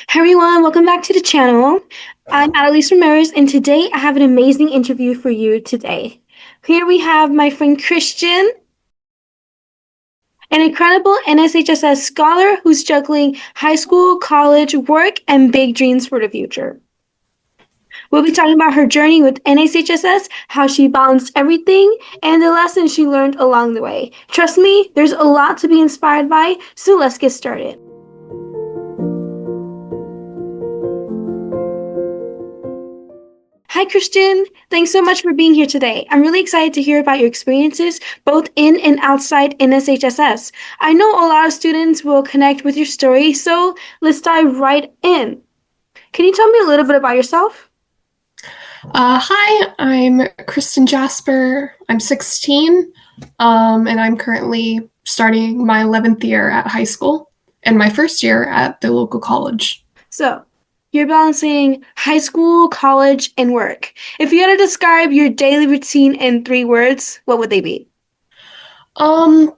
Hey everyone, welcome back to the channel. I'm Annalise Ramirez, and today I have an amazing interview for you today. Here we have my friend Christian, an incredible NSHSS scholar who's juggling high school, college, work, and big dreams for the future. We'll be talking about her journey with NSHSS, how she balanced everything, and the lessons she learned along the way. Trust me, there's a lot to be inspired by, so let's get started. Hi, Kristen. Thanks so much for being here today. I'm really excited to hear about your experiences both in and outside NSHSS. I know a lot of students will connect with your story, so let's dive right in. Can you tell me a little bit about yourself? Hi, I'm Kristen Jasper. I'm 16, and I'm currently starting my 11th year at high school and my first year at the local college. So, you're balancing high school, college, and work. If you had to describe your daily routine in 3 words, what would they be? Um,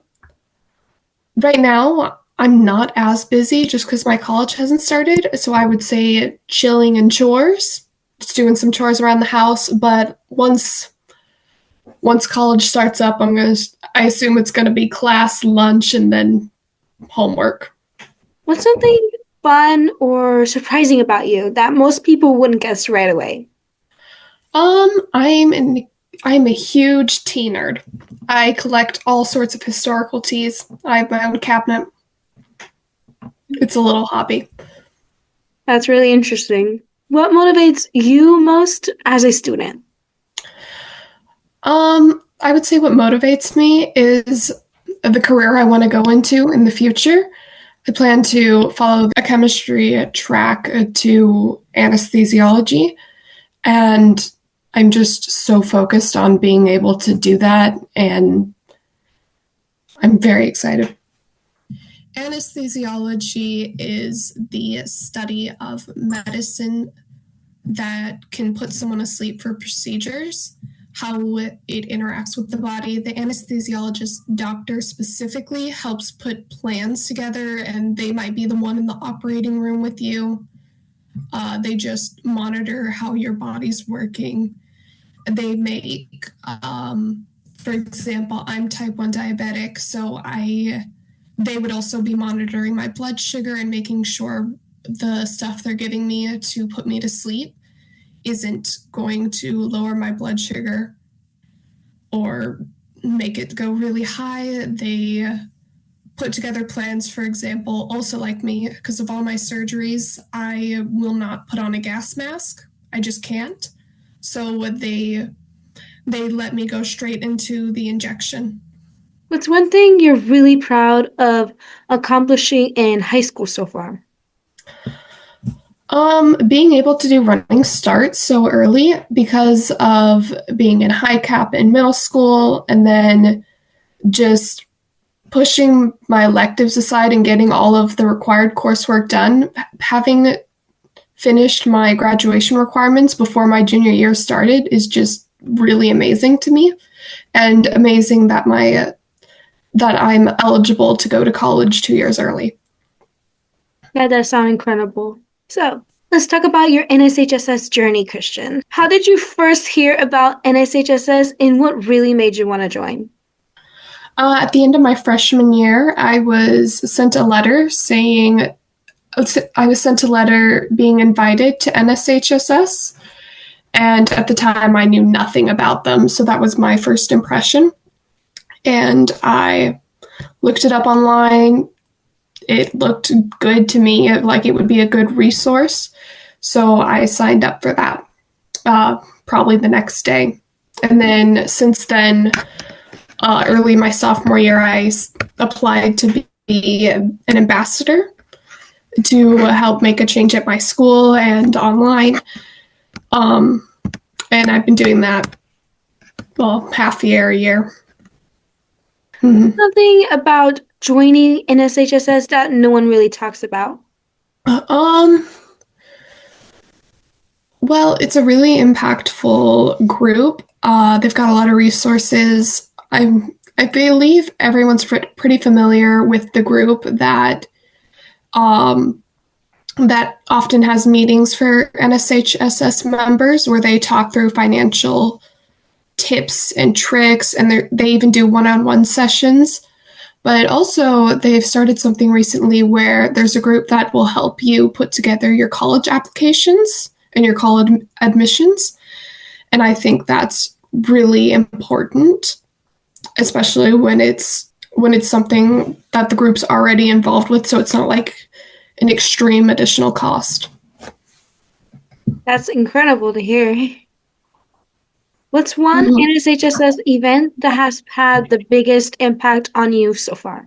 right now, I'm not as busy just because my college hasn't started, so I would say chilling and chores, just doing some chores around the house. But once college starts up, I assume it's gonna be class, lunch, and then homework. What's something fun or surprising about you that most people wouldn't guess right away? Um, I'm an I'm a huge tea nerd. I collect all sorts of historical teas. I have my own cabinet. It's a little hobby. That's really interesting. What motivates you most as a student? I would say what motivates me is the career I want to go into in the future. I plan to follow a chemistry track to anesthesiology, and I'm just so focused on being able to do that, and I'm very excited. Anesthesiology is the study of medicine that can put someone asleep for procedures, how it interacts with the body. The anesthesiologist doctor specifically helps put plans together, and they might be the one in the operating room with you. They just monitor how your body's working. They make, for example, I'm type 1 diabetic, so they would also be monitoring my blood sugar and making sure the stuff they're giving me to put me to sleep isn't going to lower my blood sugar or make it go really high. They put together plans, for example, also like me, because of all my surgeries, I will not put on a gas mask. I just can't. So they let me go straight into the injection. What's one thing you're really proud of accomplishing in high school so far? Being able to do running start so early because of being in high cap in middle school and then just pushing my electives aside and getting all of the required coursework done, having finished my graduation requirements before my junior year started is just really amazing to me, and amazing that I'm eligible to go to college 2 years early. That does sound incredible. So, let's talk about your NSHSS journey, Christian. How did you first hear about NSHSS and what really made you want to join? At the end of my freshman year, I was sent a letter being invited to NSHSS, and at the time I knew nothing about them, so that was my first impression. And I looked it up online. It looked good to me, like it would be a good resource. So I signed up for that probably the next day. And then since then, early my sophomore year, applied to be an ambassador to help make a change at my school and online. Um, and I've been doing that, well, half a year. Mm-hmm. Something about joining NSHSS that no one really talks about. Um, well, it's a really impactful group. They've got a lot of resources. I believe everyone's pretty familiar with the group that um, that often has meetings for NSHSS members where they talk through financial tips and tricks, and they even do one-on-one sessions. But also, they've started something recently where there's a group that will help you put together your college applications and your college admissions. And I think that's really important, especially when it's something that the group's already involved with, so it's not like an extreme additional cost. That's incredible to hear. What's one Mm-hmm. NSHSS event that has had the biggest impact on you so far?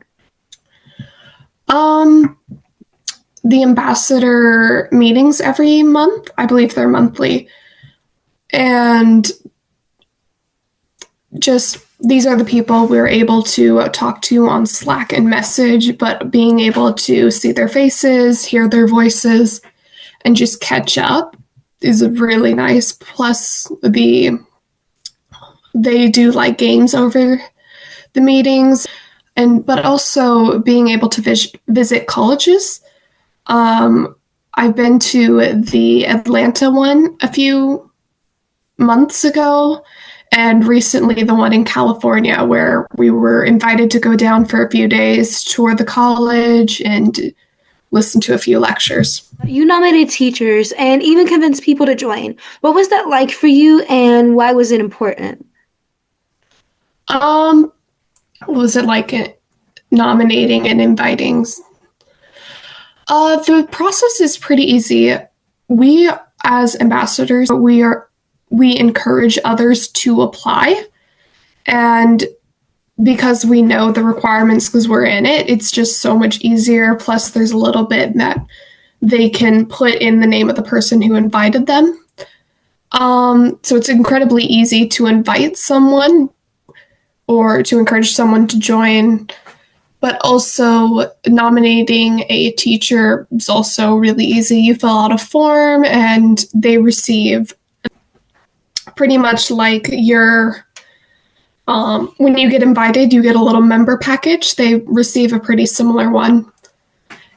The ambassador meetings every month. I believe they're monthly. And just these are the people we're able to talk to on Slack and message, but being able to see their faces, hear their voices, and just catch up is really nice. Plus, they do like games over the meetings, but also being able to visit colleges. I've been to the Atlanta one a few months ago, and recently the one in California, where we were invited to go down for a few days, tour the college, and listen to a few lectures. You nominated teachers and even convinced people to join. What was that like for you, and why was it important? What was it like nominating and inviting? The process is pretty easy. We, as ambassadors, we encourage others to apply, and because we know the requirements because we're in it, it's just so much easier. Plus, there's a little bit that they can put in the name of the person who invited them. So it's incredibly easy to invite someone or to encourage someone to join. But also nominating a teacher is also really easy. You fill out a form and they receive pretty much like when you get invited, you get a little member package. They receive a pretty similar one,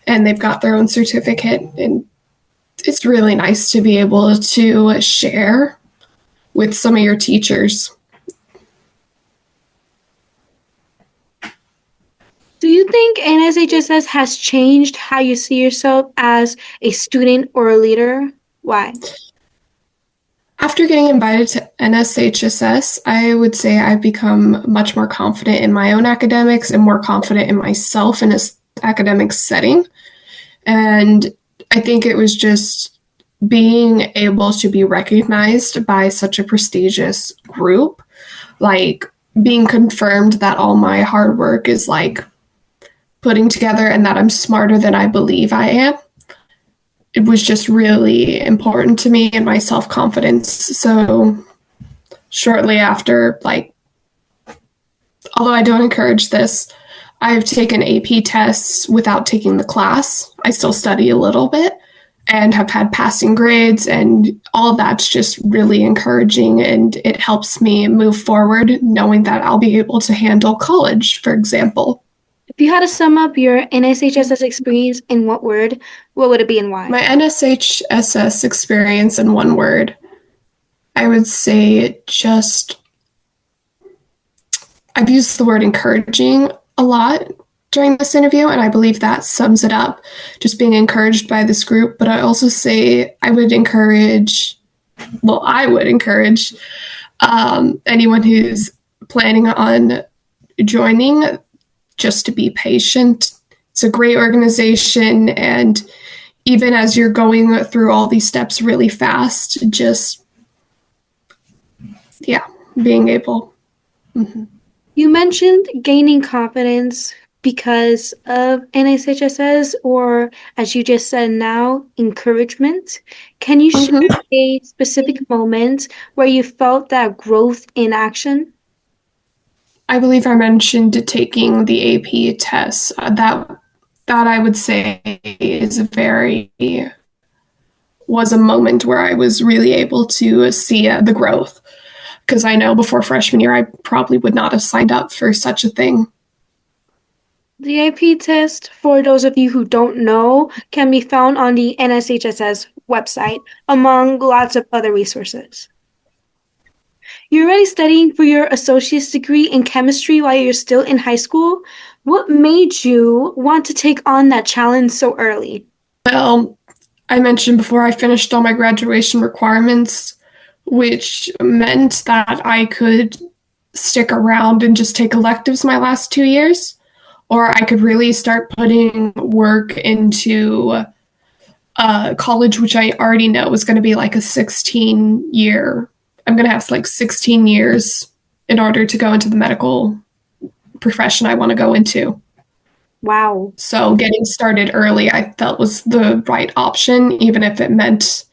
and they've got their own certificate. And it's really nice to be able to share with some of your teachers. Do you think NSHSS has changed how you see yourself as a student or a leader? Why? After getting invited to NSHSS, I would say I've become much more confident in my own academics and more confident in myself in this academic setting. And I think it was just being able to be recognized by such a prestigious group, like being confirmed that all my hard work is like putting together and that I'm smarter than I believe I am. It was just really important to me and my self-confidence. So shortly after, although I don't encourage this, I've taken AP tests without taking the class. I still study a little bit and have had passing grades, and all of that's just really encouraging, and it helps me move forward knowing that I'll be able to handle college, for example. If you had to sum up your NSHSS experience in one word, what would it be and why? My NSHSS experience in one word, I would say I've used the word encouraging a lot during this interview, and I believe that sums it up, just being encouraged by this group. But I also say I would encourage anyone who's planning on joining just to be patient. It's a great organization, and even as you're going through all these steps really fast, just, being able. Mm-hmm. You mentioned gaining confidence because of NSHSS, or as you just said now, encouragement. Can you share a specific moment where you felt that growth in action? I believe I mentioned taking the AP test. That I would say was a moment where I was really able to see the growth. Because I know before freshman year, I probably would not have signed up for such a thing. The AP test, for those of you who don't know, can be found on the NSHSS website, among lots of other resources. You're already studying for your associate's degree in chemistry while you're still in high school. What made you want to take on that challenge so early? Well, I mentioned before I finished all my graduation requirements, which meant that I could stick around and just take electives my last 2 years, or I could really start putting work into college, which I already know is going to be like a 16 year. I'm going to have like 16 years in order to go into the medical profession I want to go into. Wow, So getting started early, I felt was the right option, even if it meant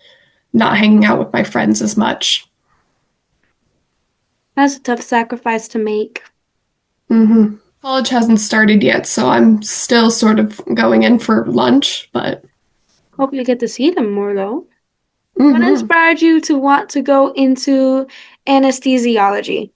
not hanging out with my friends as much. that's a tough sacrifice to make. College hasn't started yet, so I'm still sort of going in for lunch, but Hope you get to see them more though. What mhm. inspired you to want to go into anesthesiology?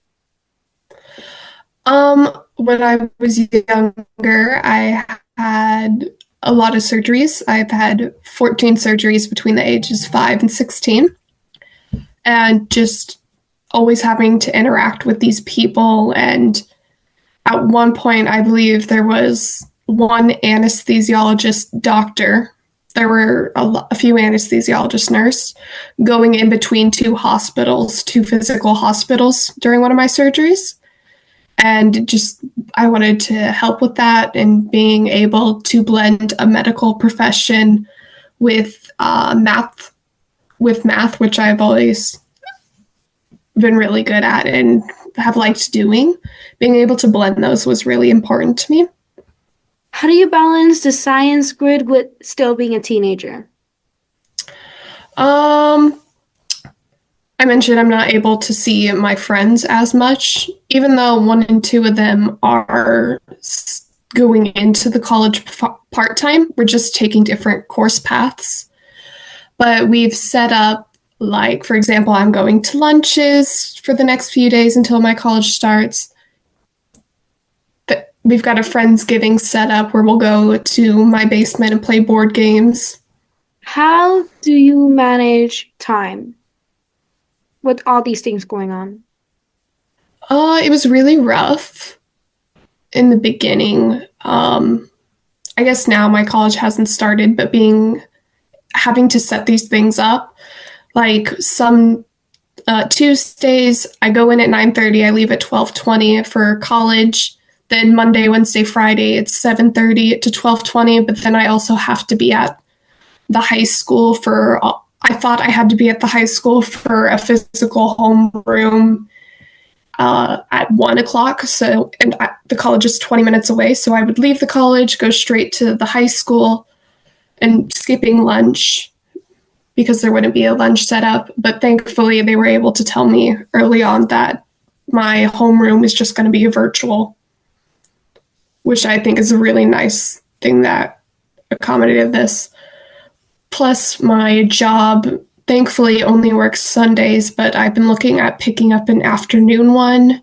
When I was younger, I had a lot of surgeries. I've had 14 surgeries between the ages 5 and 16, and just always having to interact with these people. And at one point, I believe there was one anesthesiologist doctor. There were a few anesthesiologist nurse going in between two hospitals, two physical hospitals during one of my surgeries. And just I wanted to help with that and being able to blend a medical profession with math, which I've always been really good at and have liked doing. Being able to blend those was really important to me. How do you balance the science grid with still being a teenager? Um, I mentioned I'm not able to see my friends as much, even though one and two of them are going into the college part time. We're just taking different course paths. But we've set up, like, for example, I'm going to lunches for the next few days until my college starts. We've got a Friendsgiving set up where we'll go to my basement and play board games. How do you manage time with all these things going on? It was really rough in the beginning. I guess now my college hasn't started, but having to set these things up, like some Tuesdays I go in at 9:30, I leave at 12:20 for college. Then Monday, Wednesday, Friday it's 7:30 to 12:20, but then I also have to be at the high school for I thought I had to be at the high school for a physical homeroom at 1 o'clock. So, and the college is 20 minutes away. So I would leave the college, go straight to the high school, and skipping lunch because there wouldn't be a lunch set up. But thankfully, they were able to tell me early on that my homeroom is just going to be virtual, which I think is a really nice thing that accommodated this. Plus, my job thankfully only works Sundays, but I've been looking at picking up an afternoon one.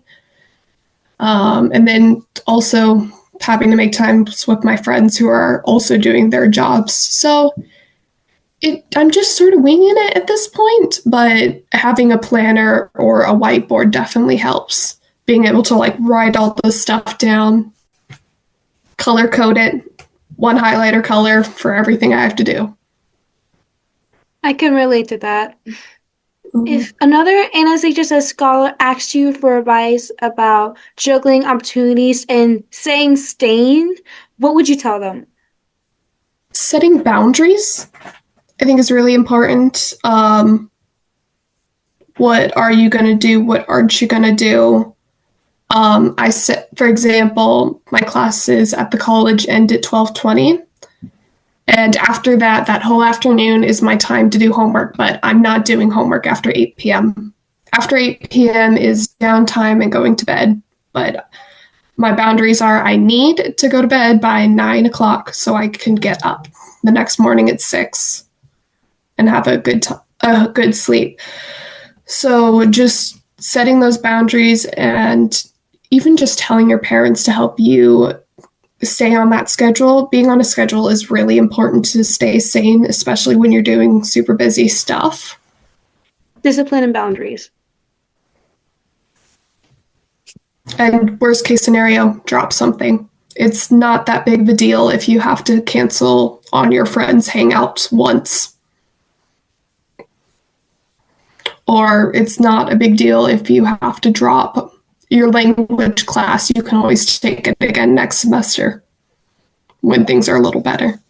And then also having to make times with my friends who are also doing their jobs. So I'm just sort of winging it at this point, but having a planner or a whiteboard definitely helps. Being able to like write all the stuff down, color code it, one highlighter color for everything I have to do. I can relate to that. Mm-hmm. If another NSHSS scholar asked you for advice about juggling opportunities and saying staying, what would you tell them? Setting boundaries, I think, is really important. What are you going to do? What aren't you going to do? I set, for example, my classes at the college end at 12:20. And after that, that whole afternoon is my time to do homework, but I'm not doing homework after 8 p.m. After 8 p.m. is downtime and going to bed. But my boundaries are I need to go to bed by 9 o'clock so I can get up the next morning at 6 and have a good sleep. So just setting those boundaries and even just telling your parents to help you stay on that schedule. Being on a schedule is really important to stay sane, especially when you're doing super busy stuff. Discipline and boundaries. And worst case scenario, drop something. It's not that big of a deal if you have to cancel on your friends' hangouts once. Or it's not a big deal if you have to drop your language class. You can always take it again next semester when things are a little better.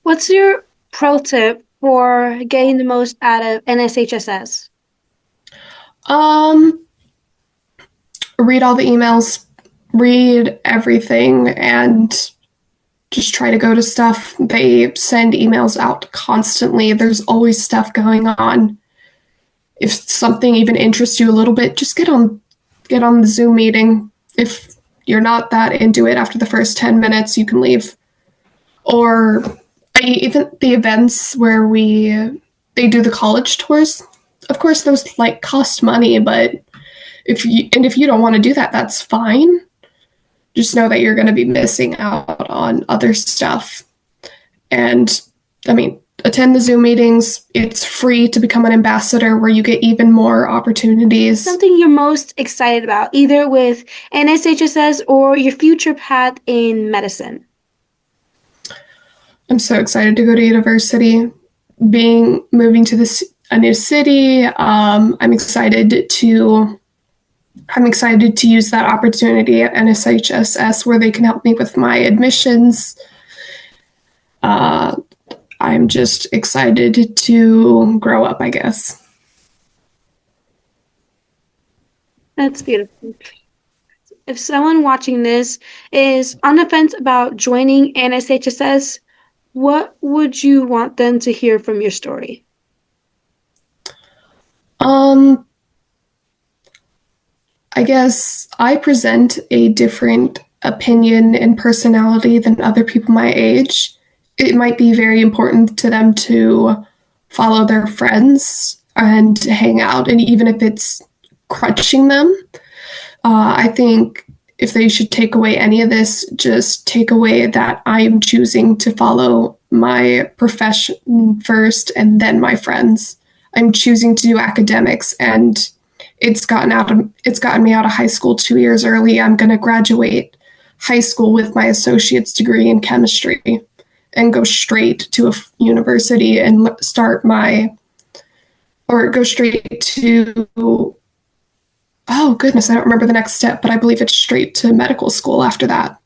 What's your pro tip for getting the most out of NSHSS? Read all the emails, read everything, and just try to go to stuff. They send emails out constantly. There's always stuff going on. If something even interests you a little bit, just get on the Zoom meeting. If you're not that into it after the first 10 minutes, you can leave. Or even the events where they do the college tours. Of course, those cost money, but if you don't want to do that, that's fine. Just know that you're going to be missing out on other stuff. And attend the Zoom meetings. It's free to become an ambassador, where you get even more opportunities. Something you're most excited about, either with NSHSS or your future path in medicine. I'm so excited to go to university. Moving to a new city. I'm excited to use that opportunity at NSHSS, where they can help me with my admissions. I'm just excited to grow up, I guess. That's beautiful. If someone watching this is on the fence about joining NSHSS, what would you want them to hear from your story? I guess I present a different opinion and personality than other people my age. It might be very important to them to follow their friends and hang out, and even if it's crutching them, I think if they should take away any of this, just take away that I am choosing to follow my profession first and then my friends. I'm choosing to do academics, and it's gotten me out of high school 2 years early. I'm going to graduate high school with my associate's degree in chemistry and go straight to a university and go straight to, oh goodness, I don't remember the next step, but I believe it's straight to medical school after that.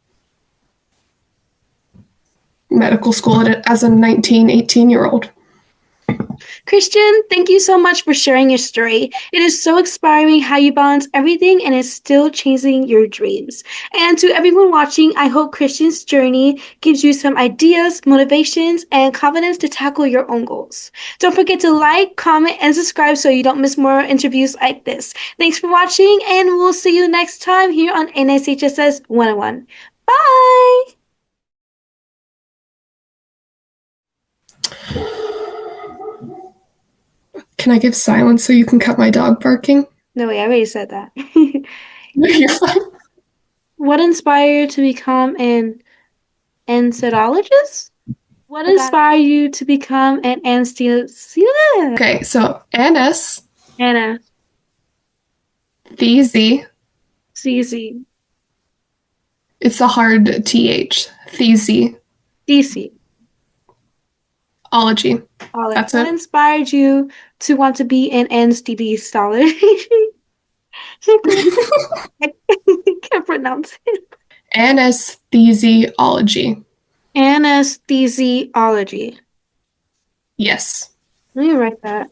Medical school as a 19, 18-year-old. Kristen, thank you so much for sharing your story. It is so inspiring how you balance everything and is still chasing your dreams. And to everyone watching, I hope Kristen's journey gives you some ideas, motivations, and confidence to tackle your own goals. Don't forget to like, comment, and subscribe so you don't miss more interviews like this. Thanks for watching, and we'll see you next time here on NSHSS 101. Bye! Can I give silence so you can cut my dog barking? No, wait, I already said that. No, you're fine. What inspired you to become an anesthesiologist? What inspired you to become an anesthesiologist? Okay, so Anesthesia. CZ. It's a hard TH. Thesia. DC. Ology. That's What it. inspired you to want to be an anesthesiologist? I can't pronounce it. Anesthesiology. Anesthesiology. Yes. Let me write that.